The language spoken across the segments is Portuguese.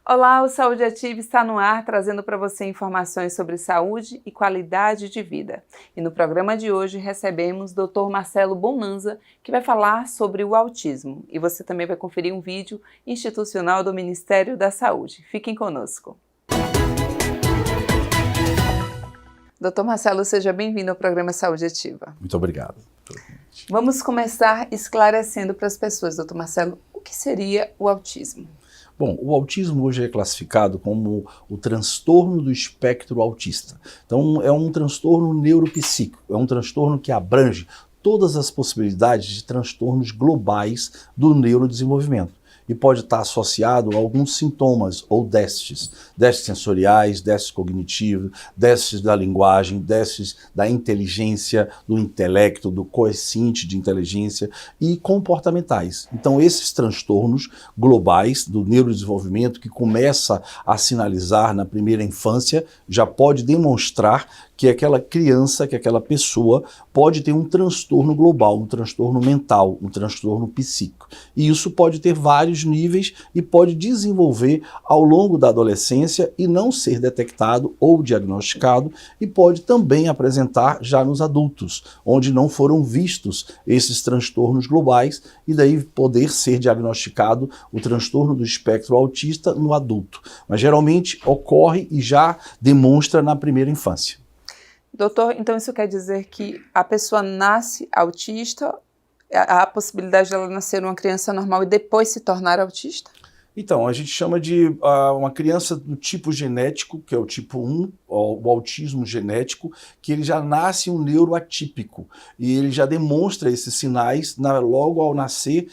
Olá, o Saúde Ativa está no ar, trazendo para você informações sobre saúde e qualidade de vida. E no programa de hoje recebemos o Dr. Marcelo Bonanza, que vai falar sobre o autismo. E você também vai conferir um vídeo institucional do Ministério da Saúde. Fiquem conosco. Dr. Marcelo, seja bem-vindo ao programa Saúde Ativa. Muito obrigado. Vamos começar esclarecendo para as pessoas, Dr. Marcelo, o que seria o autismo? Bom, o autismo hoje é classificado como o transtorno do espectro autista. Então, é um transtorno neuropsíquico, é um transtorno que abrange todas as possibilidades de transtornos globais do neurodesenvolvimento. E pode estar associado a alguns sintomas ou déficits sensoriais, déficits cognitivos, déficits da linguagem, déficits da inteligência, do intelecto, do coeficiente de inteligência e comportamentais. Então esses transtornos globais do neurodesenvolvimento que começa a sinalizar na primeira infância já pode demonstrar que aquela criança, que aquela pessoa pode ter um transtorno global, um transtorno mental, um transtorno psíquico. E isso pode ter vários níveis e pode desenvolver ao longo da adolescência e não ser detectado ou diagnosticado e pode também apresentar já nos adultos, onde não foram vistos esses transtornos globais e daí poder ser diagnosticado o transtorno do espectro autista no adulto. Mas geralmente ocorre e já demonstra na primeira infância. Doutor, então isso quer dizer que a pessoa nasce autista, há a possibilidade de ela nascer uma criança normal e depois se tornar autista? Então, a gente chama de uma criança do tipo genético, que é o tipo 1, o autismo genético, que ele já nasce um neuroatípico e ele já demonstra esses sinais logo ao nascer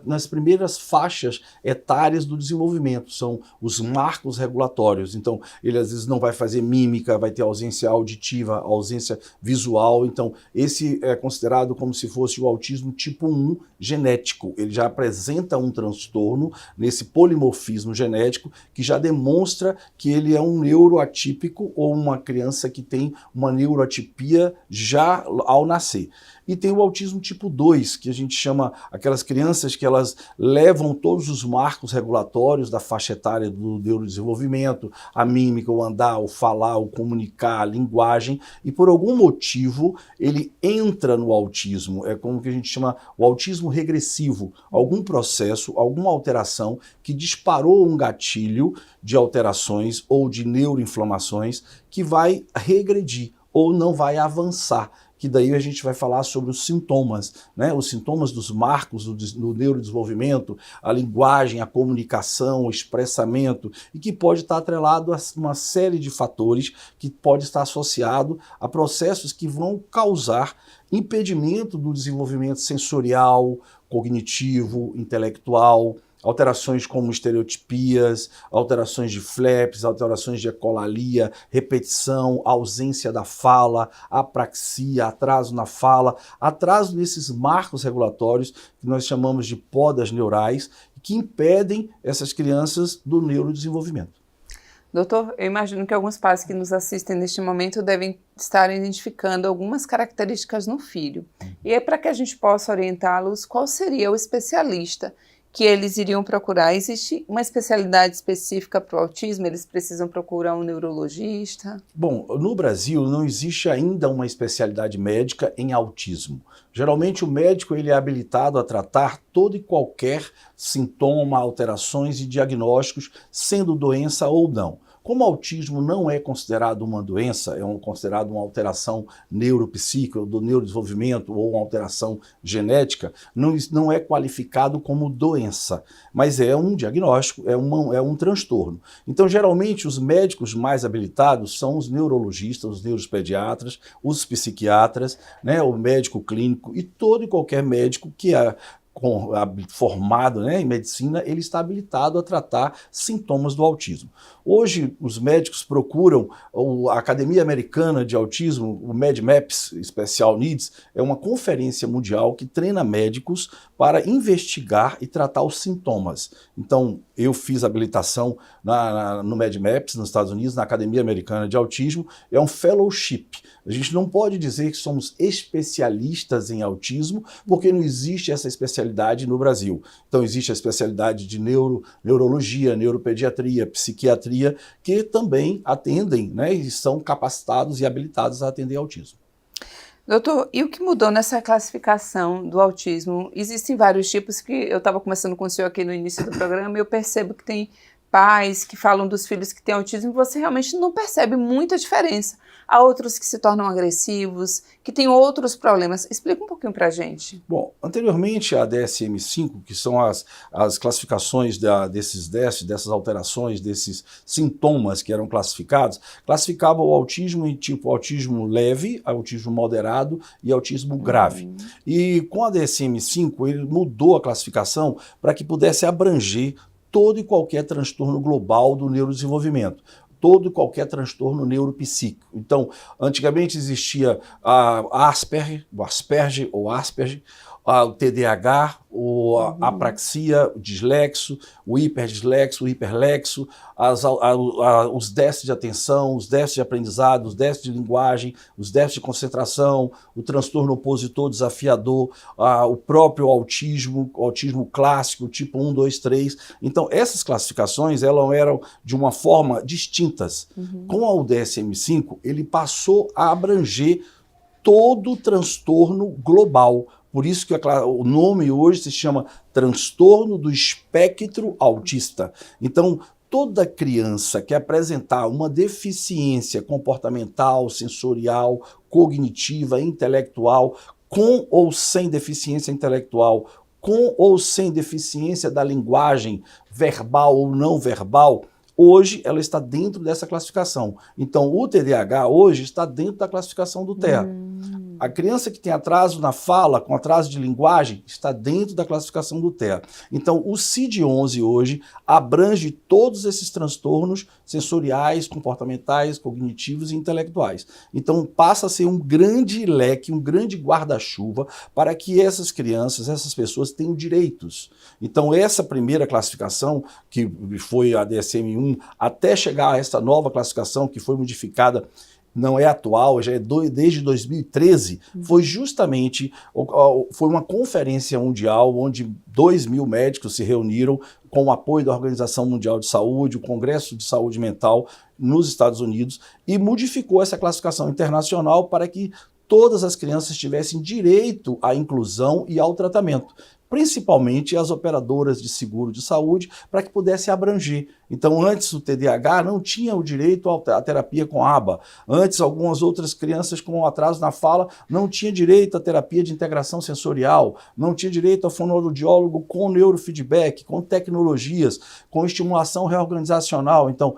nas primeiras faixas etárias do desenvolvimento, são os marcos regulatórios. Então, ele às vezes não vai fazer mímica, vai ter ausência auditiva, ausência visual, então esse é considerado como se fosse o autismo tipo 1 genético, ele já apresenta um transtorno esse polimorfismo genético que já demonstra que ele é um neuroatípico ou uma criança que tem uma neuroatipia já ao nascer. E tem o autismo tipo 2, que a gente chama aquelas crianças que elas levam todos os marcos regulatórios da faixa etária do neurodesenvolvimento, a mímica, o andar, o falar, o comunicar, a linguagem, e por algum motivo ele entra no autismo, é como que a gente chama o autismo regressivo, algum processo, alguma alteração que disparou um gatilho de alterações ou de neuroinflamações que vai regredir ou não vai avançar. Que daí a gente vai falar sobre os sintomas, né? Os sintomas dos marcos do neurodesenvolvimento, a linguagem, a comunicação, o expressamento, e que pode estar atrelado a uma série de fatores que pode estar associado a processos que vão causar impedimento do desenvolvimento sensorial, cognitivo, intelectual, alterações como estereotipias, alterações de flaps, alterações de ecolalia, repetição, ausência da fala, apraxia, atraso na fala, atraso nesses marcos regulatórios que nós chamamos de podas neurais, que impedem essas crianças do neurodesenvolvimento. Doutor, eu imagino que alguns pais que nos assistem neste momento devem estar identificando algumas características no filho. E é para que a gente possa orientá-los, qual seria o especialista que eles iriam procurar? Existe uma especialidade específica para o autismo? Eles precisam procurar um neurologista? Bom, no Brasil não existe ainda uma especialidade médica em autismo. Geralmente o médico ele é habilitado a tratar todo e qualquer sintoma, alterações e diagnósticos, sendo doença ou não. Como o autismo não é considerado uma doença, considerado uma alteração neuropsíquica, do neurodesenvolvimento ou uma alteração genética, não é qualificado como doença, mas é um diagnóstico, é um transtorno. Então, geralmente, os médicos mais habilitados são os neurologistas, os neuropediatras, os psiquiatras, né, o médico clínico e todo e qualquer médico que formado, né, em medicina, ele está habilitado a tratar sintomas do autismo. Hoje, os médicos procuram a Academia Americana de Autismo, o MedMaps Special Needs, é uma conferência mundial que treina médicos para investigar e tratar os sintomas. Então, eu fiz habilitação no MedMaps, nos Estados Unidos, na Academia Americana de Autismo, é um fellowship. A gente não pode dizer que somos especialistas em autismo, porque não existe essa especialidade no Brasil. Então existe a especialidade de neurologia, neuropediatria, psiquiatria, que também atendem, né, e são capacitados e habilitados a atender autismo. Doutor, e o que mudou nessa classificação do autismo? Existem vários tipos que eu estava conversando com o senhor aqui no início do programa e eu percebo que tem pais que falam dos filhos que têm autismo e você realmente não percebe muita diferença. Há outros que se tornam agressivos, que têm outros problemas. Explica um pouquinho para a gente. Bom, anteriormente a DSM-5, que são as classificações dessas alterações, desses sintomas que eram classificados, classificava o autismo em tipo autismo leve, autismo moderado e autismo grave. E com a DSM-5 ele mudou a classificação para que pudesse abranger todo e qualquer transtorno global do neurodesenvolvimento, todo e qualquer transtorno neuropsíquico. Então, antigamente existia a Asperger, o Asperger, o TDAH, a apraxia, o dislexo, o hiperdislexo, o hiperlexo, os déficits de atenção, os déficits de aprendizado, os déficits de linguagem, os déficits de concentração, o transtorno opositor desafiador, o próprio autismo, o autismo clássico, tipo 1, 2, 3. Então, essas classificações elas eram de uma forma distintas. Com o DSM-5, ele passou a abranger todo o transtorno global. Por isso que o nome hoje se chama transtorno do espectro autista. Então, toda criança que apresentar uma deficiência comportamental, sensorial, cognitiva, intelectual, com ou sem deficiência intelectual, com ou sem deficiência da linguagem verbal ou não verbal, hoje ela está dentro dessa classificação. Então, o TDAH hoje está dentro da classificação do TEA. A criança que tem atraso na fala, com atraso de linguagem, está dentro da classificação do TEA. Então, o CID-11 hoje abrange todos esses transtornos sensoriais, comportamentais, cognitivos e intelectuais. Então, passa a ser um grande leque, um grande guarda-chuva para que essas crianças, essas pessoas tenham direitos. Então, essa primeira classificação, que foi a DSM-1, até chegar a essa nova classificação que foi modificada, não é atual, já é desde 2013, foi justamente foi uma conferência mundial onde 2.000 médicos se reuniram com o apoio da Organização Mundial de Saúde, o Congresso de Saúde Mental nos Estados Unidos, e modificou essa classificação internacional para que todas as crianças tivessem direito à inclusão e ao tratamento, principalmente as operadoras de seguro de saúde, para que pudesse abranger. Então, antes o TDAH não tinha o direito à terapia com ABA. Antes, algumas outras crianças com atraso na fala não tinham direito à terapia de integração sensorial, não tinha direito ao fonoaudiólogo com neurofeedback, com tecnologias, com estimulação reorganizacional. Então,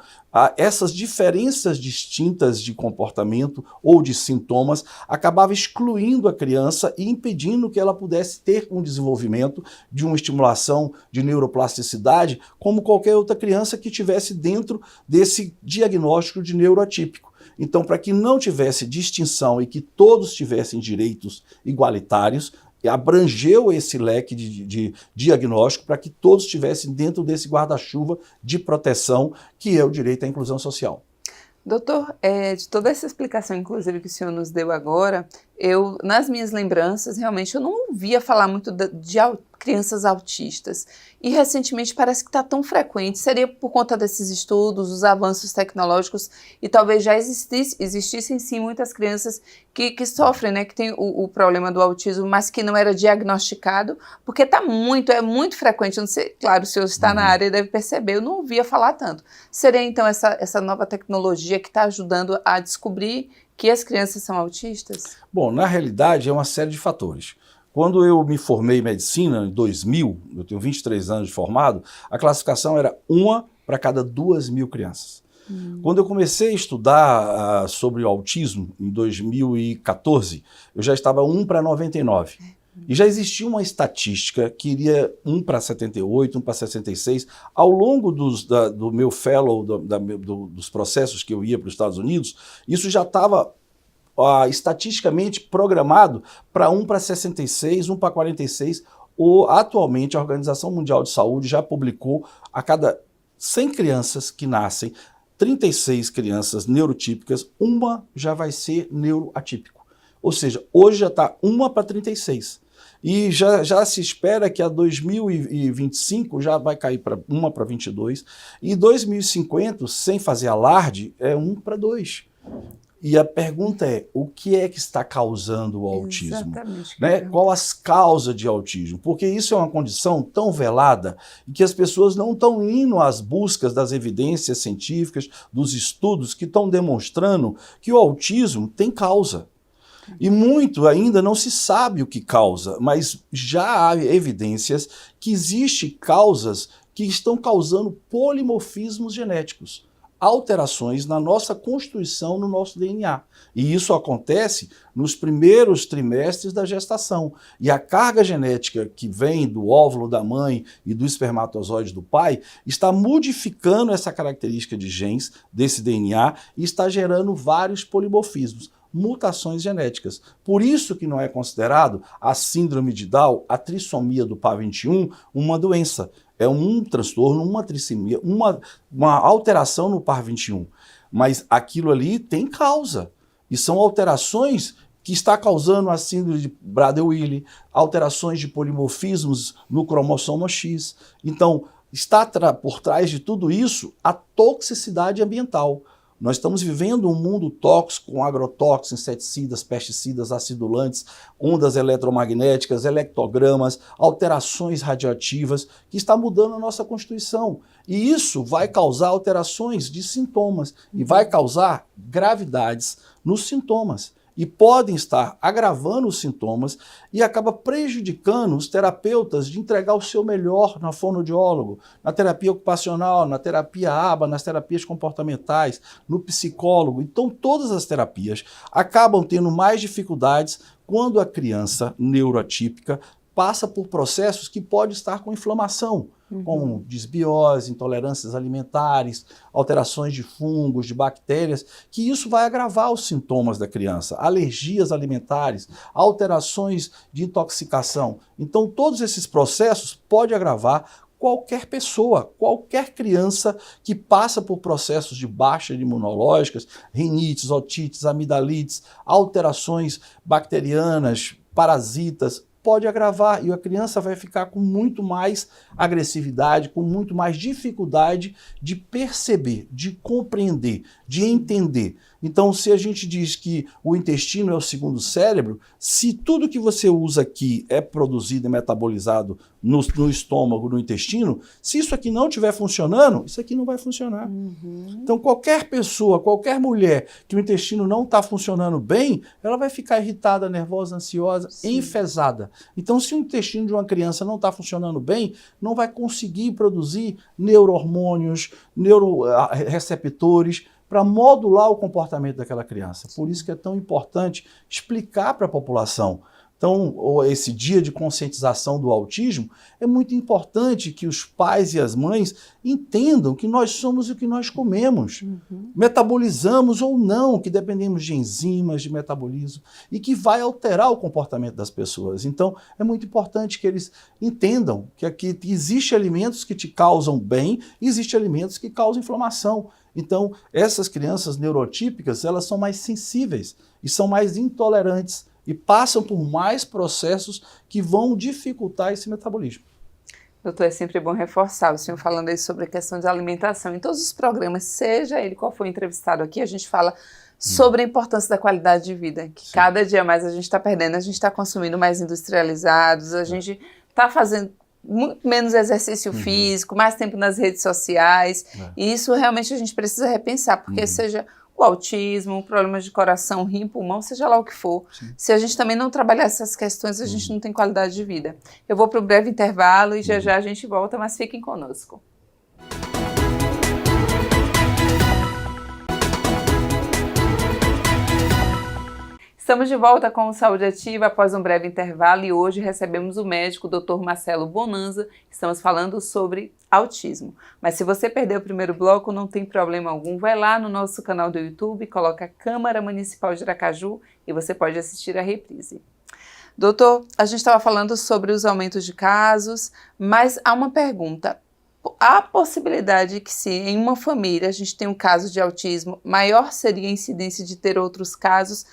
essas diferenças distintas de comportamento ou de sintomas acabavam excluindo a criança e impedindo que ela pudesse ter um desenvolvimento de uma estimulação de neuroplasticidade como qualquer outra criança que estivesse dentro desse diagnóstico de neuroatípico. Então, para que não tivesse distinção e que todos tivessem direitos igualitários, abrangeu esse leque de diagnóstico para que todos estivessem dentro desse guarda-chuva de proteção que é o direito à inclusão social. Doutor, de toda essa explicação, inclusive, que o senhor nos deu agora, nas minhas lembranças, realmente, eu não ouvia falar muito de crianças autistas. E, recentemente, parece que está tão frequente. Seria por conta desses estudos, os avanços tecnológicos, e talvez já existissem, sim, muitas crianças que sofrem, né, que tem o problema do autismo, mas que não era diagnosticado, porque é muito frequente. Eu não sei, claro, o senhor está na área e deve perceber, eu não ouvia falar tanto. Seria, então, essa nova tecnologia que está ajudando a descobrir que as crianças são autistas? Bom, na realidade é uma série de fatores. Quando eu me formei em medicina, em 2000, eu tenho 23 anos de formado, a classificação era 1 para cada 2.000 crianças. Quando eu comecei a estudar sobre o autismo, em 2014, eu já estava 1 para 99. E já existia uma estatística que iria 1 para 78, 1 para 66. Ao longo do meu fellow, dos processos que eu ia para os Estados Unidos, isso já estava estatisticamente programado para 1 para 66, 1 para 46. Atualmente, a Organização Mundial de Saúde já publicou a cada 100 crianças que nascem, 36 crianças neurotípicas, uma já vai ser neuroatípico. Ou seja, hoje já está 1 para 36. E já se espera que a 2025 já vai cair para 1 para 22. E 2050, sem fazer alarde, é 1 para 2. E a pergunta é, o que é que está causando o autismo? Exatamente. Né? Qual as causas de autismo? Porque isso é uma condição tão velada e que as pessoas não estão indo às buscas das evidências científicas, dos estudos que estão demonstrando que o autismo tem causa. E muito ainda não se sabe o que causa, mas já há evidências que existem causas que estão causando polimorfismos genéticos, alterações na nossa constituição, no nosso DNA. E isso acontece nos primeiros trimestres da gestação. E a carga genética que vem do óvulo da mãe e do espermatozoide do pai está modificando essa característica de genes desse DNA e está gerando vários polimorfismos, mutações genéticas. Por isso que não é considerado a síndrome de Down, a trissomia do par 21, uma doença. É um transtorno, uma trissomia, uma alteração no par 21. Mas aquilo ali tem causa. E são alterações que está causando a síndrome de Prader-Willi, alterações de polimorfismos no cromossomo X. Então, está por trás de tudo isso a toxicidade ambiental. Nós estamos vivendo um mundo tóxico com agrotóxicos, inseticidas, pesticidas, acidulantes, ondas eletromagnéticas, electrogramas, alterações radioativas, que está mudando a nossa constituição. E isso vai causar alterações de sintomas e vai causar gravidades nos sintomas. E podem estar agravando os sintomas e acaba prejudicando os terapeutas de entregar o seu melhor na fonoaudiólogo, na terapia ocupacional, na terapia ABA, nas terapias comportamentais, no psicólogo. Então todas as terapias acabam tendo mais dificuldades quando a criança neuroatípica passa por processos que pode estar com inflamação, como disbiose, intolerâncias alimentares, alterações de fungos, de bactérias, que isso vai agravar os sintomas da criança, alergias alimentares, alterações de intoxicação. Então, todos esses processos podem agravar qualquer pessoa, qualquer criança que passa por processos de baixa imunológicas, rinites, otites, amidalites, alterações bacterianas, parasitas, pode agravar e a criança vai ficar com muito mais agressividade, com muito mais dificuldade de perceber, de compreender, de entender. Então, se a gente diz que o intestino é o segundo cérebro, se tudo que você usa aqui é produzido e metabolizado no estômago, no intestino, se isso aqui não estiver funcionando, isso aqui não vai funcionar. Então, qualquer pessoa, qualquer mulher que o intestino não está funcionando bem, ela vai ficar irritada, nervosa, ansiosa, enfesada. Então, se o intestino de uma criança não está funcionando bem, não vai conseguir produzir neurohormônios, neuroreceptores, para modular o comportamento daquela criança. Por isso que é tão importante explicar para a população. Então, esse dia de conscientização do autismo, é muito importante que os pais e as mães entendam que nós somos o que nós comemos. Metabolizamos ou não, que dependemos de enzimas, de metabolismo, e que vai alterar o comportamento das pessoas. Então, é muito importante que eles entendam que aqui existem alimentos que te causam bem e existem alimentos que causam inflamação. Então, essas crianças neurotípicas, elas são mais sensíveis e são mais intolerantes e passam por mais processos que vão dificultar esse metabolismo. Doutor, é sempre bom reforçar, o senhor falando aí sobre a questão de alimentação. Em todos os programas, seja ele qual for entrevistado aqui, a gente fala sobre a importância da qualidade de vida, que cada dia mais a gente está perdendo, a gente está consumindo mais industrializados, a gente está fazendo muito menos exercício físico, mais tempo nas redes sociais, e isso realmente a gente precisa repensar, porque seja o autismo, problemas de coração, rim, pulmão, seja lá o que for, se a gente também não trabalhar essas questões, a gente não tem qualidade de vida. Eu vou para um breve intervalo e já já a gente volta, mas fiquem conosco. Estamos de volta com o Saúde Ativa após um breve intervalo e hoje recebemos o médico Dr. Marcelo Bonanza. Estamos falando sobre autismo. Mas se você perdeu o primeiro bloco, não tem problema algum. Vai lá no nosso canal do YouTube, coloca Câmara Municipal de Aracaju e você pode assistir a reprise. Doutor, a gente estava falando sobre os aumentos de casos, mas há uma pergunta. há possibilidade que se em uma família a gente tem um caso de autismo, maior seria a incidência de ter outros casos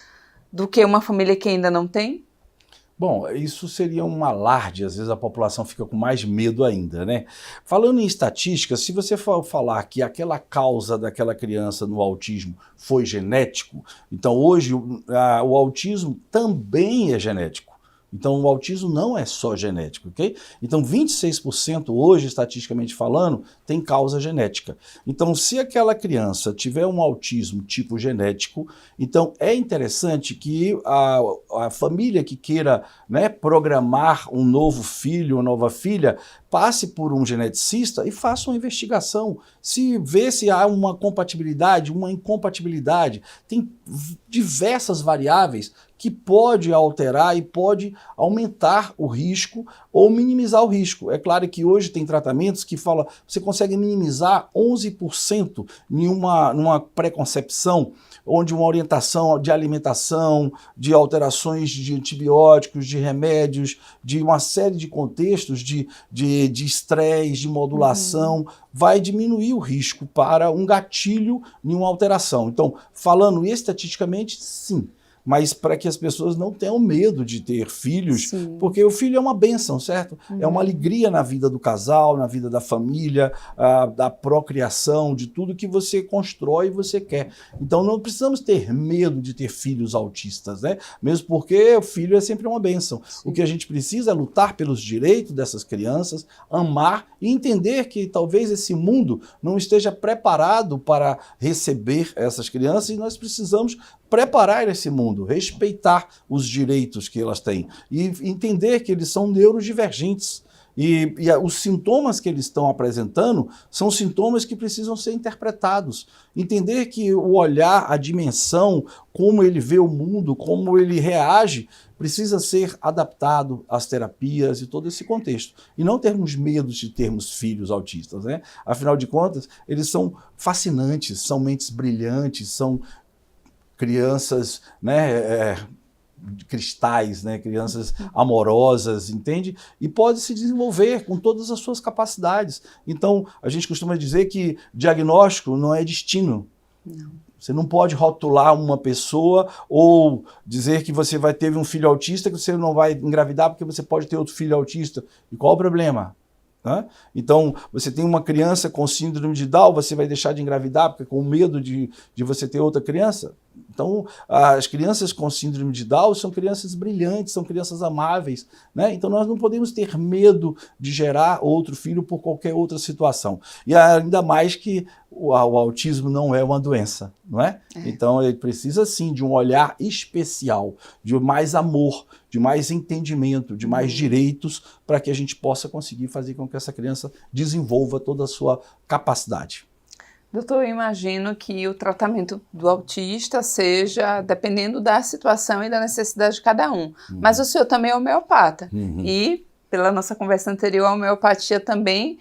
do que uma família que ainda não tem? Bom, isso seria um alarde, às vezes a população fica com mais medo ainda, né? Falando em estatística, se você for falar que aquela causa daquela criança no autismo foi genético, então hoje o autismo também é genético. Então o autismo não é só genético, ok? Então 26% hoje, estatisticamente falando, tem causa genética. Então se aquela criança tiver um autismo tipo genético, então é interessante que a família que queira, né, programar um novo filho, uma nova filha, passe por um geneticista e faça uma investigação, se vê se há uma compatibilidade, uma incompatibilidade. Tem diversas variáveis que pode alterar e pode aumentar o risco ou minimizar o risco. É claro que hoje tem tratamentos que falam que você consegue minimizar 11% numa pré-concepção, onde uma orientação de alimentação, de alterações de antibióticos, de remédios, de uma série de contextos de estresse, de modulação, vai diminuir o risco para um gatilho em uma alteração. Então, falando estatisticamente, sim. Mas para que as pessoas não tenham medo de ter filhos, sim, porque o filho é uma bênção, certo? É uma alegria na vida do casal, na vida da família, da procriação, de tudo que você constrói e você quer. Então não precisamos ter medo de ter filhos autistas, né? Mesmo porque o filho é sempre uma bênção. Sim. O que a gente precisa é lutar pelos direitos dessas crianças, amar e entender que talvez esse mundo não esteja preparado para receber essas crianças e nós precisamos preparar esse mundo, respeitar os direitos que elas têm e entender que eles são neurodivergentes. E os sintomas que eles estão apresentando são sintomas que precisam ser interpretados. Entender que o olhar, a dimensão, como ele vê o mundo, como ele reage, precisa ser adaptado às terapias e todo esse contexto. E não termos medo de termos filhos autistas, né? Afinal de contas, eles são fascinantes, são mentes brilhantes, são crianças, né, cristais, né, crianças amorosas, entende? E pode se desenvolver com todas as suas capacidades. Então, a gente costuma dizer que diagnóstico não é destino. Não. Você não pode rotular uma pessoa ou dizer que você vai ter um filho autista, que você não vai engravidar porque você pode ter outro filho autista. E qual o problema? Então, você tem uma criança com síndrome de Down, você vai deixar de engravidar porque com medo de você ter outra criança? Então, as crianças com síndrome de Down são crianças brilhantes, são crianças amáveis, né? Então, nós não podemos ter medo de gerar outro filho por qualquer outra situação. E ainda mais que o autismo não é uma doença, não é? Então, ele precisa, sim, de um olhar especial, de mais amor, de mais entendimento, de mais direitos, para que a gente possa conseguir fazer com que essa criança desenvolva toda a sua capacidade. Doutor, eu imagino que o tratamento do autista seja dependendo da situação e da necessidade de cada um. Mas o senhor também é homeopata. E, pela nossa conversa anterior, a homeopatia também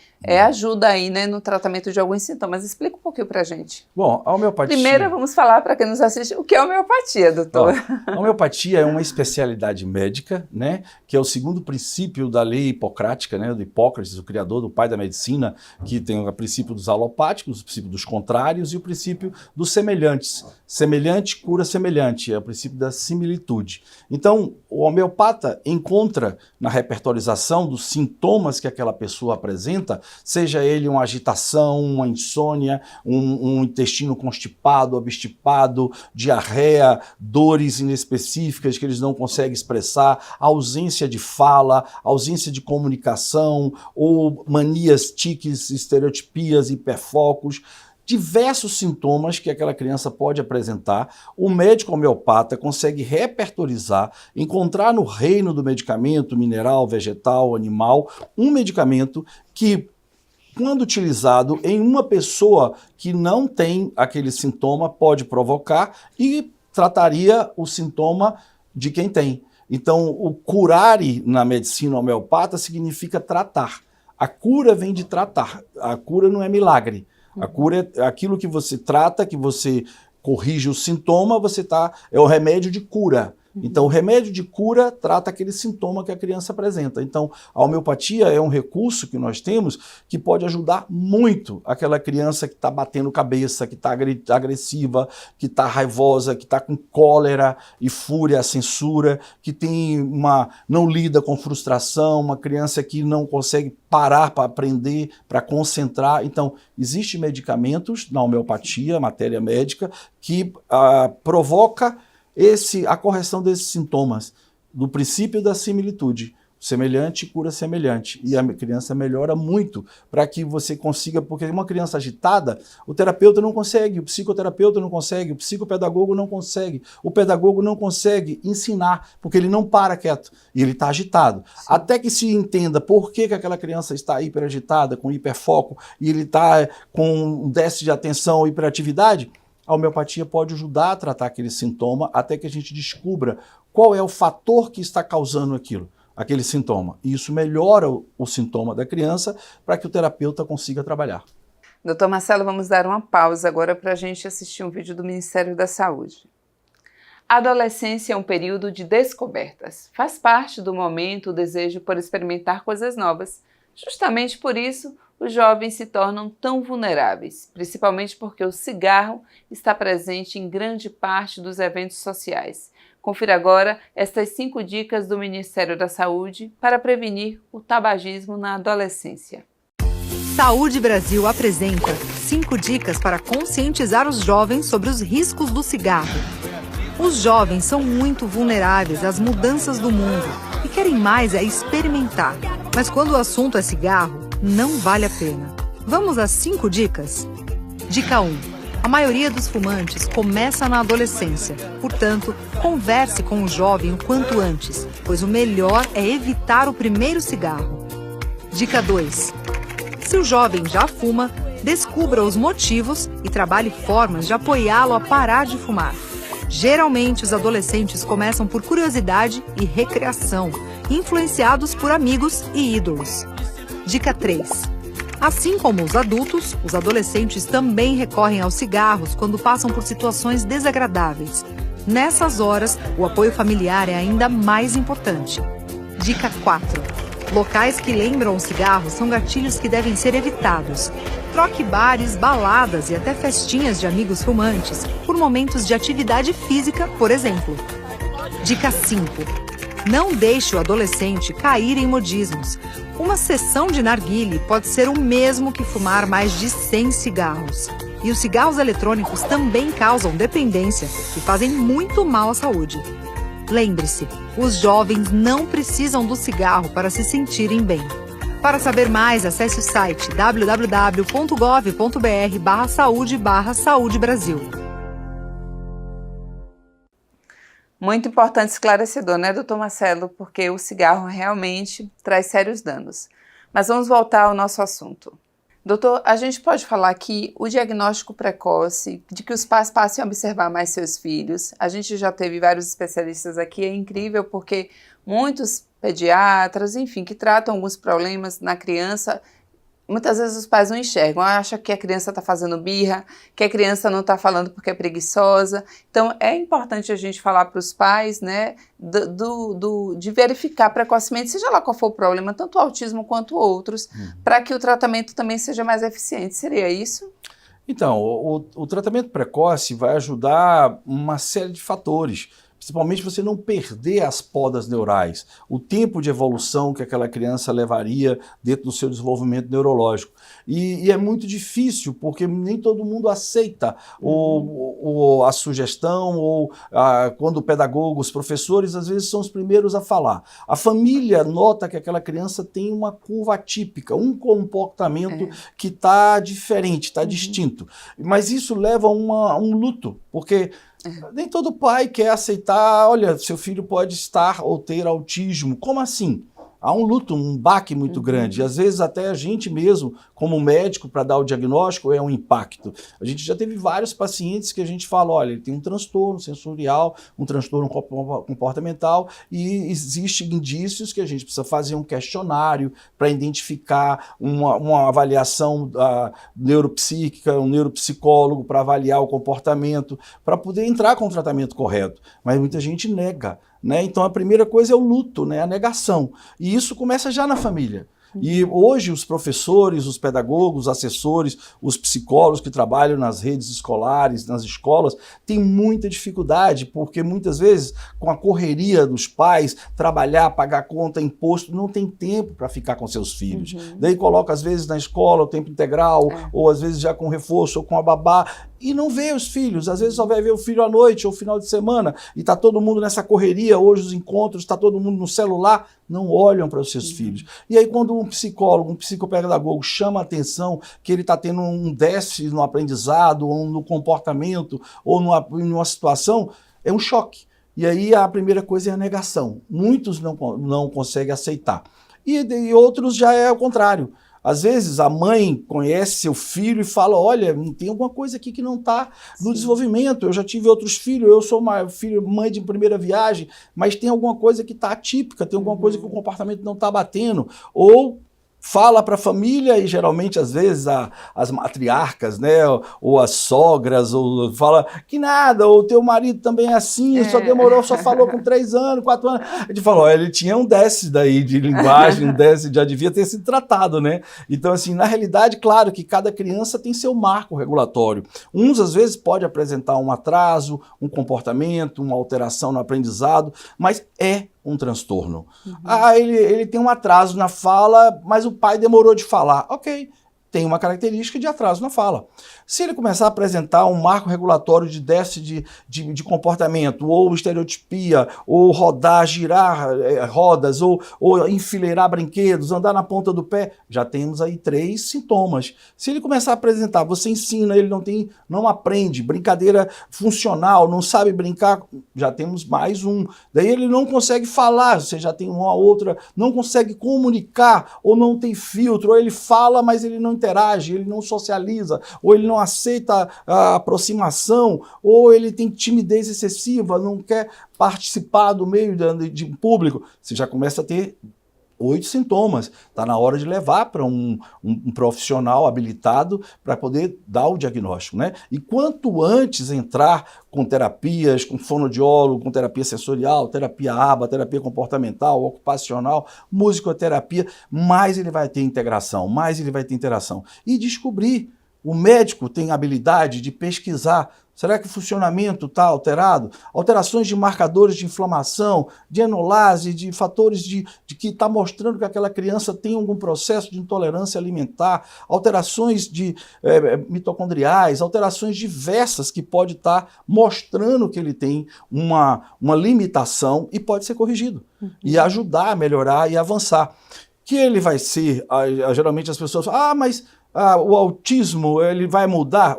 ajuda aí, né, no tratamento de alguns sintomas. Explica um pouquinho pra gente. Bom, a homeopatia... Primeiro, vamos falar para quem nos assiste o que é homeopatia, doutor. A homeopatia é uma especialidade médica, né, que é o segundo princípio da lei hipocrática, né, do Hipócrates, o criador, do pai da medicina, que tem o princípio dos alopáticos, o princípio dos contrários e o princípio dos semelhantes. Semelhante cura semelhante, é o princípio da similitude. Então, o homeopata encontra na repertorização dos sintomas que aquela pessoa apresenta, seja ele uma agitação, uma insônia, um intestino constipado, obstipado, diarreia, dores inespecíficas que eles não conseguem expressar, ausência de fala, ausência de comunicação, ou manias, tiques, estereotipias, hiperfocos, diversos sintomas que aquela criança pode apresentar, o médico homeopata consegue repertorizar, encontrar no reino do medicamento, mineral, vegetal, animal, um medicamento que, quando utilizado em uma pessoa que não tem aquele sintoma, pode provocar e trataria o sintoma de quem tem. Então, o curare na medicina homeopata significa tratar. A cura vem de tratar. A cura não é milagre. A cura é aquilo que você trata, que você corrige o sintoma, é o remédio de cura. Então, o remédio de cura trata aquele sintoma que a criança apresenta. Então, a homeopatia é um recurso que nós temos que pode ajudar muito aquela criança que está batendo cabeça, que está agressiva, que está raivosa, que está com cólera e fúria, censura, que não lida com frustração, uma criança que não consegue parar para aprender, para concentrar. Então, existem medicamentos na homeopatia, matéria médica, que provoca a correção desses sintomas, do princípio da similitude. Semelhante cura semelhante. E a criança melhora muito para que você consiga, porque uma criança agitada, o terapeuta não consegue, o psicoterapeuta não consegue, o psicopedagogo não consegue, o pedagogo não consegue ensinar, porque ele não para quieto e ele está agitado. Sim. Até que se entenda por que aquela criança está hiperagitada, com hiperfoco, e ele está com um déficit de atenção, hiperatividade, a homeopatia pode ajudar a tratar aquele sintoma até que a gente descubra qual é o fator que está causando aquele sintoma. E isso melhora o sintoma da criança para que o terapeuta consiga trabalhar. Doutor Marcelo, vamos dar uma pausa agora para a gente assistir um vídeo do Ministério da Saúde. A adolescência é um período de descobertas. Faz parte do momento o desejo por experimentar coisas novas. Justamente por isso, os jovens se tornam tão vulneráveis, principalmente porque o cigarro está presente em grande parte dos eventos sociais. Confira agora estas 5 dicas do Ministério da Saúde para prevenir o tabagismo na adolescência. Saúde Brasil apresenta 5 dicas para conscientizar os jovens sobre os riscos do cigarro. Os jovens são muito vulneráveis às mudanças do mundo e querem mais experimentar. Mas quando o assunto é cigarro, não vale a pena. Vamos às 5 dicas? Dica 1. A maioria dos fumantes começa na adolescência. Portanto, converse com o jovem o quanto antes, pois o melhor é evitar o primeiro cigarro. Dica 2. Se o jovem já fuma, descubra os motivos e trabalhe formas de apoiá-lo a parar de fumar. Geralmente, os adolescentes começam por curiosidade e recreação, influenciados por amigos e ídolos. Dica 3. Assim como os adultos, os adolescentes também recorrem aos cigarros quando passam por situações desagradáveis. Nessas horas, o apoio familiar é ainda mais importante. Dica 4. Locais que lembram o cigarro são gatilhos que devem ser evitados. Troque bares, baladas e até festinhas de amigos fumantes por momentos de atividade física, por exemplo. Dica 5. Não deixe o adolescente cair em modismos. Uma sessão de narguile pode ser o mesmo que fumar mais de 100 cigarros. E os cigarros eletrônicos também causam dependência e fazem muito mal à saúde. Lembre-se, os jovens não precisam do cigarro para se sentirem bem. Para saber mais, acesse o site www.gov.br/saúde/Saúde Brasil. Muito importante e esclarecedor, né, doutor Marcelo? Porque o cigarro realmente traz sérios danos. Mas vamos voltar ao nosso assunto. Doutor, a gente pode falar que o diagnóstico precoce, de que os pais passem a observar mais seus filhos, a gente já teve vários especialistas aqui, é incrível porque muitos pediatras, enfim, que tratam alguns problemas na criança, muitas vezes os pais não enxergam, acham que a criança está fazendo birra, que a criança não está falando porque é preguiçosa. Então, é importante a gente falar para os pais, né, de verificar precocemente, seja lá qual for o problema, tanto o autismo quanto outros, para que o tratamento também seja mais eficiente. Seria isso? Então, o tratamento precoce vai ajudar uma série de fatores. Principalmente você não perder as podas neurais, o tempo de evolução que aquela criança levaria dentro do seu desenvolvimento neurológico. E é muito difícil, porque nem todo mundo aceita a sugestão, ou quando o pedagogo, os professores, às vezes são os primeiros a falar. A família nota que aquela criança tem uma curva atípica, um comportamento que está diferente, está distinto. Mas isso leva a um luto, porque nem todo pai quer aceitar, olha, seu filho pode estar ou ter autismo. Como assim? há um luto, um baque muito grande. E às vezes até a gente mesmo, como médico, para dar o diagnóstico, é um impacto. A gente já teve vários pacientes que a gente fala, olha, ele tem um transtorno sensorial, um transtorno comportamental, e existem indícios que a gente precisa fazer um questionário para identificar uma avaliação neuropsíquica, um neuropsicólogo para avaliar o comportamento, para poder entrar com o tratamento correto. Mas muita gente nega. Né? Então a primeira coisa é o luto, né? A negação. E isso começa já na família. E hoje os professores, os pedagogos, os assessores, os psicólogos que trabalham nas redes escolares, nas escolas, têm muita dificuldade, porque muitas vezes, com a correria dos pais, trabalhar, pagar conta, imposto, não tem tempo para ficar com seus filhos. Daí coloca às vezes na escola o tempo integral, ou às vezes já com reforço, ou com a babá, e não vê os filhos. Às vezes só vai ver o filho à noite ou final de semana, e está todo mundo nessa correria, hoje os encontros, está todo mundo no celular, não olham para os seus filhos. E aí quando um psicólogo, um psicopedagogo chama a atenção que ele está tendo um déficit no aprendizado, ou no comportamento, ou numa situação, é um choque. E aí a primeira coisa é a negação. Muitos não conseguem aceitar. E outros já é o contrário. Às vezes a mãe conhece seu filho e fala, olha, tem alguma coisa aqui que não está no desenvolvimento, eu já tive outros filhos, eu sou mãe de primeira viagem, mas tem alguma coisa que está atípica, tem alguma coisa que o comportamento não está batendo, ou fala para a família, e geralmente às vezes as matriarcas, né, ou as sogras, ou fala que nada, ou teu marido também é assim, só falou com 3 anos, 4 anos. A gente falou, ele tinha um déficit daí de linguagem, um déficit, já devia ter sido tratado, né? Então assim, na realidade, claro que cada criança tem seu marco regulatório. Uns às vezes pode apresentar um atraso, um comportamento, uma alteração no aprendizado, mas é um transtorno. Ele tem um atraso na fala, mas o pai demorou de falar. Ok, tem uma característica de atraso na fala. Se ele começar a apresentar um marco regulatório de déficit de comportamento, ou estereotipia, ou rodar, girar rodas, ou enfileirar brinquedos, andar na ponta do pé, já temos aí 3 sintomas. Se ele começar a apresentar, você ensina, ele não aprende, brincadeira funcional, não sabe brincar, já temos mais um. Daí ele não consegue falar, você já tem uma outra, não consegue comunicar, ou não tem filtro, ou ele fala, mas ele não interage, ele não socializa, ou ele não aceita a aproximação, ou ele tem timidez excessiva, não quer participar do meio de público. Você já começa a ter 8 sintomas. Está na hora de levar para um profissional habilitado para poder dar o diagnóstico, né? E quanto antes entrar com terapias, com fonoaudiólogo, com terapia sensorial, terapia ABA, terapia comportamental, ocupacional, musicoterapia, mais ele vai ter integração, mais ele vai ter interação. E descobrir. O médico tem a habilidade de pesquisar, será que o funcionamento está alterado? Alterações de marcadores de inflamação, de enolase, de fatores de que está mostrando que aquela criança tem algum processo de intolerância alimentar, alterações mitocondriais, alterações diversas que pode estar mostrando que ele tem uma limitação e pode ser corrigido e ajudar a melhorar e avançar. Que ele vai ser, geralmente as pessoas falam, mas o autismo, ele vai mudar?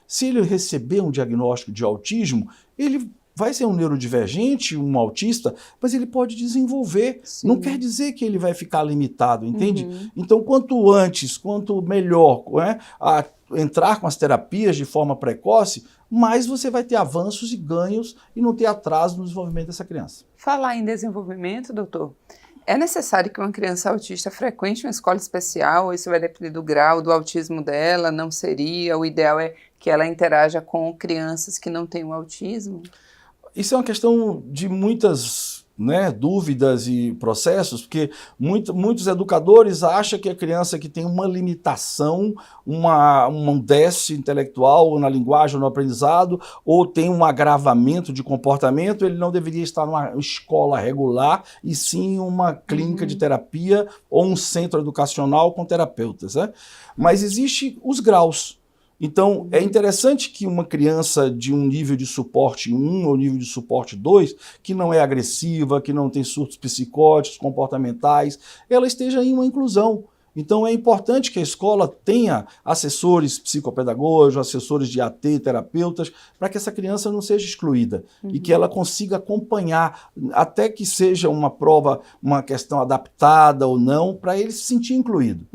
Se ele receber um diagnóstico de autismo, ele vai ser um neurodivergente, um autista, mas ele pode desenvolver. Sim. Não quer dizer que ele vai ficar limitado, entende? Então, quanto antes, quanto melhor, né, entrar com as terapias de forma precoce, mais você vai ter avanços e ganhos e não ter atraso no desenvolvimento dessa criança. Falar em desenvolvimento, doutor, é necessário que uma criança autista frequente uma escola especial, ou isso vai depender do grau do autismo dela, não seria? O ideal é que ela interaja com crianças que não têm o autismo? Isso é uma questão de muitas dúvidas e processos, porque muitos educadores acham que a criança que tem uma limitação, um déficit intelectual na linguagem ou no aprendizado, ou tem um agravamento de comportamento, ele não deveria estar numa escola regular, e sim uma clínica de terapia ou um centro educacional com terapeutas. Né? Mas existem os graus. Então, é interessante que uma criança de um nível de suporte 1 ou nível de suporte 2, que não é agressiva, que não tem surtos psicóticos, comportamentais, ela esteja em uma inclusão. Então é importante que a escola tenha assessores psicopedagógicos, assessores de AT, terapeutas, para que essa criança não seja excluída e que ela consiga acompanhar, até que seja uma prova, uma questão adaptada ou não, para ele se sentir incluído.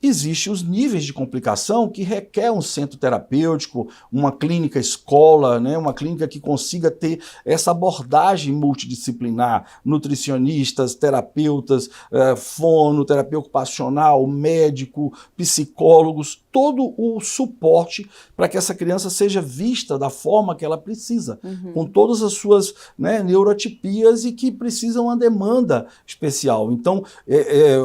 Existem os níveis de complicação que requer um centro terapêutico, uma clínica escola, né, uma clínica que consiga ter essa abordagem multidisciplinar, nutricionistas, terapeutas, fono, terapeuta ocupacional, médico, psicólogos, todo o suporte para que essa criança seja vista da forma que ela precisa, com todas as suas, né, neurotipias e que precisam uma demanda especial. Então,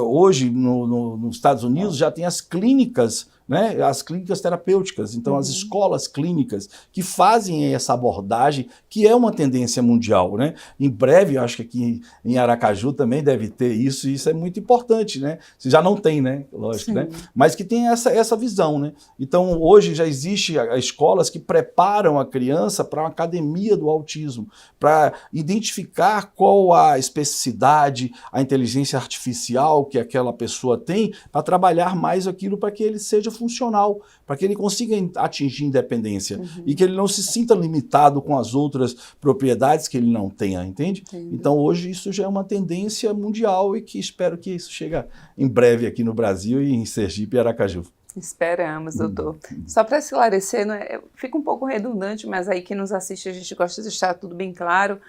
hoje, nos Estados Unidos, já tem as clínicas, né, as clínicas terapêuticas, então as escolas clínicas que fazem essa abordagem, que é uma tendência mundial, né? Em breve, eu acho que aqui em Aracaju também deve ter isso, e isso é muito importante, né? Se já não tem, né? Lógico, né? Mas que tem essa visão, né? Então, hoje já existe escolas que preparam a criança para uma academia do autismo, para identificar qual a especificidade, a inteligência artificial que aquela pessoa tem, para trabalhar mais aquilo para que ele seja funcional, para que ele consiga atingir independência e que ele não se sinta limitado com as outras propriedades que ele não tenha, entende? Então hoje isso já é uma tendência mundial e que espero que isso chegue em breve aqui no Brasil e em Sergipe e Aracaju. Esperamos, doutor. Só para esclarecer, fica um pouco redundante, mas aí quem nos assiste a gente gosta de deixar tudo bem claro.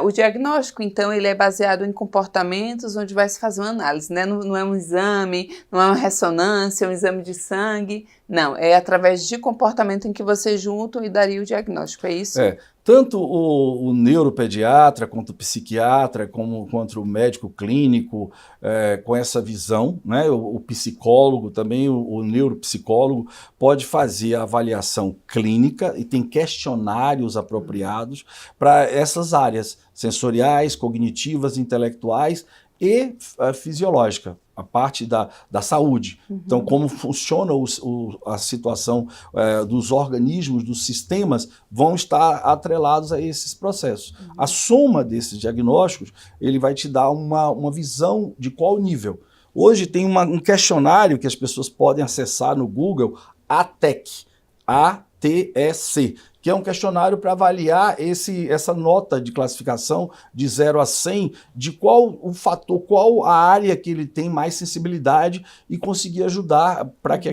O diagnóstico, então, ele é baseado em comportamentos onde vai se fazer uma análise, né? Não é um exame, não é uma ressonância, um exame de sangue, não, é através de comportamento em que vocês juntam e daria o diagnóstico, é isso? Tanto o neuropediatra, quanto o psiquiatra, quanto o médico clínico, com essa visão, né? O psicólogo também, o neuropsicólogo, pode fazer a avaliação clínica e tem questionários apropriados para essas áreas sensoriais, cognitivas, intelectuais e fisiológica, a parte da saúde. Então, como funciona a situação dos organismos, dos sistemas, vão estar atrelados a esses processos. A soma desses diagnósticos, ele vai te dar uma visão de qual nível. Hoje tem um questionário que as pessoas podem acessar no Google, ATEC, A-T-E-C, que é um questionário para avaliar essa nota de classificação de 0 a 100, de qual o fator, qual a área que ele tem mais sensibilidade e conseguir ajudar para que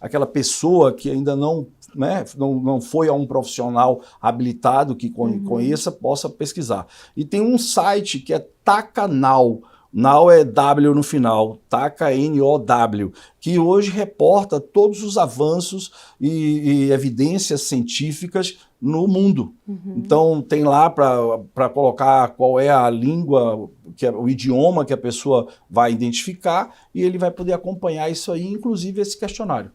aquela pessoa que ainda não foi a um profissional habilitado que conheça, possa pesquisar. E tem um site que é TACA-NOW, Now é W no final, TACA, N-O-W, que hoje reporta todos os avanços e evidências científicas no mundo. Então tem lá para colocar qual é a língua, o idioma que a pessoa vai identificar, e ele vai poder acompanhar isso aí, inclusive esse questionário.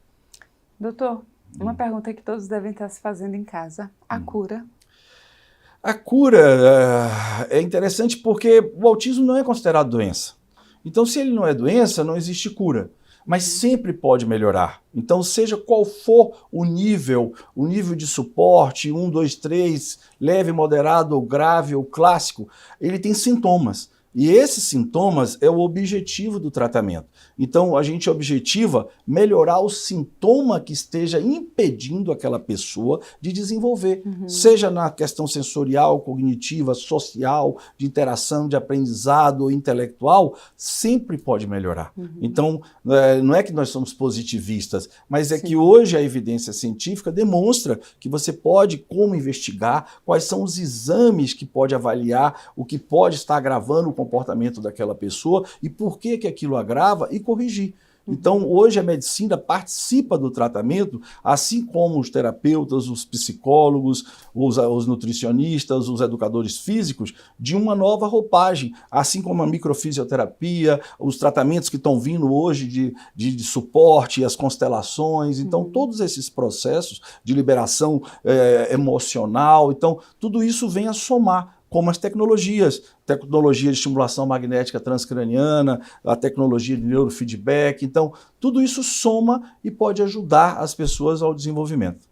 Doutor, uma pergunta que todos devem estar se fazendo em casa, a cura? A cura é interessante porque o autismo não é considerado doença. Então, se ele não é doença, não existe cura. Mas sempre pode melhorar. Então, seja qual for o nível de suporte, 1, 2, 3, leve, moderado, ou grave, ou clássico, ele tem sintomas. E esses sintomas é o objetivo do tratamento. Então, a gente objetiva melhorar o sintoma que esteja impedindo aquela pessoa de desenvolver, seja na questão sensorial, cognitiva, social, de interação, de aprendizado, intelectual, sempre pode melhorar. Então, não é que nós somos positivistas, mas é que hoje a evidência científica demonstra que você pode, como investigar, quais são os exames que pode avaliar, o que pode estar agravando o comportamento daquela pessoa e por que aquilo agrava e corrigir. Então, hoje a medicina participa do tratamento, assim como os terapeutas, os psicólogos, os nutricionistas, os educadores físicos, de uma nova roupagem, assim como a microfisioterapia, os tratamentos que estão vindo hoje de suporte, as constelações. Então, todos esses processos de liberação emocional, então, tudo isso vem a somar, como as tecnologia de estimulação magnética transcraniana, a tecnologia de neurofeedback. Então, tudo isso soma e pode ajudar as pessoas ao desenvolvimento.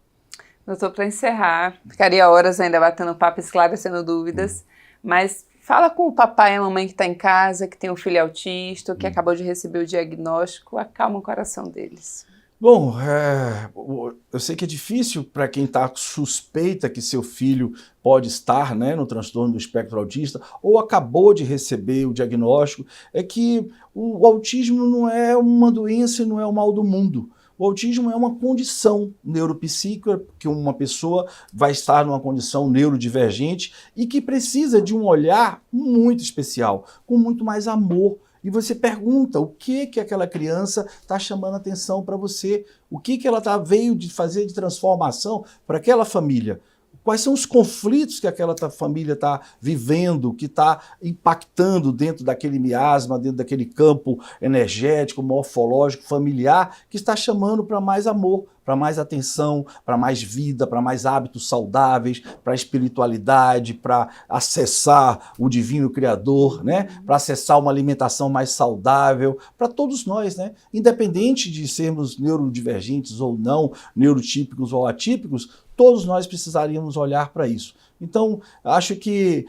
Doutor, para encerrar, ficaria horas ainda batendo papo, esclarecendo dúvidas, mas Fala com o papai e a mamãe que está em casa, que tem um filho autista, que acabou de receber o diagnóstico, acalma o coração deles. Bom, eu sei que é difícil para quem está suspeita que seu filho pode estar, né, no transtorno do espectro autista ou acabou de receber o diagnóstico, é que o autismo não é uma doença e não é o mal do mundo. O autismo é uma condição neuropsíquica, que uma pessoa vai estar numa condição neurodivergente e que precisa de um olhar muito especial, com muito mais amor. E você pergunta o que aquela criança está chamando a atenção para você, o que ela veio de fazer de transformação para aquela família. Quais são os conflitos que aquela família está vivendo, que está impactando dentro daquele miasma, dentro daquele campo energético, morfológico, familiar, que está chamando para mais amor, para mais atenção, para mais vida, para mais hábitos saudáveis, para espiritualidade, para acessar o divino criador, né? Para acessar uma alimentação mais saudável, para todos nós, né? Independente de sermos neurodivergentes ou não, neurotípicos ou atípicos, todos nós precisaríamos olhar para isso. Então, acho que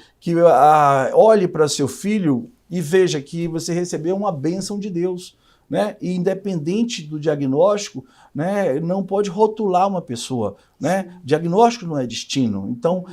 olhe para seu filho e veja que você recebeu uma bênção de Deus, né? E independente do diagnóstico, né, não pode rotular uma pessoa, né? Diagnóstico não é destino. Então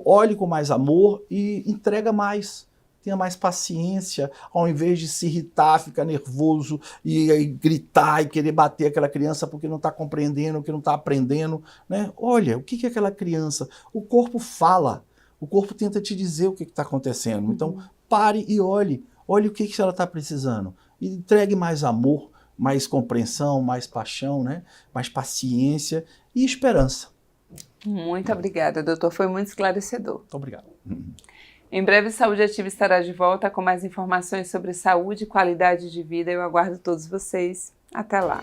olhe com mais amor e entrega mais. Tenha mais paciência, ao invés de se irritar, ficar nervoso e gritar e querer bater aquela criança porque não está compreendendo, porque não está aprendendo, né? Olha, o que é aquela criança? O corpo fala, o corpo tenta te dizer o que está acontecendo. Então, pare e olhe o que ela está precisando. E entregue mais amor, mais compreensão, mais paixão, né? Mais paciência e esperança. Muito obrigada, doutor. Foi muito esclarecedor. Muito obrigado. Em breve, Saúde Ativa estará de volta com mais informações sobre saúde e qualidade de vida. Eu aguardo todos vocês. Até lá.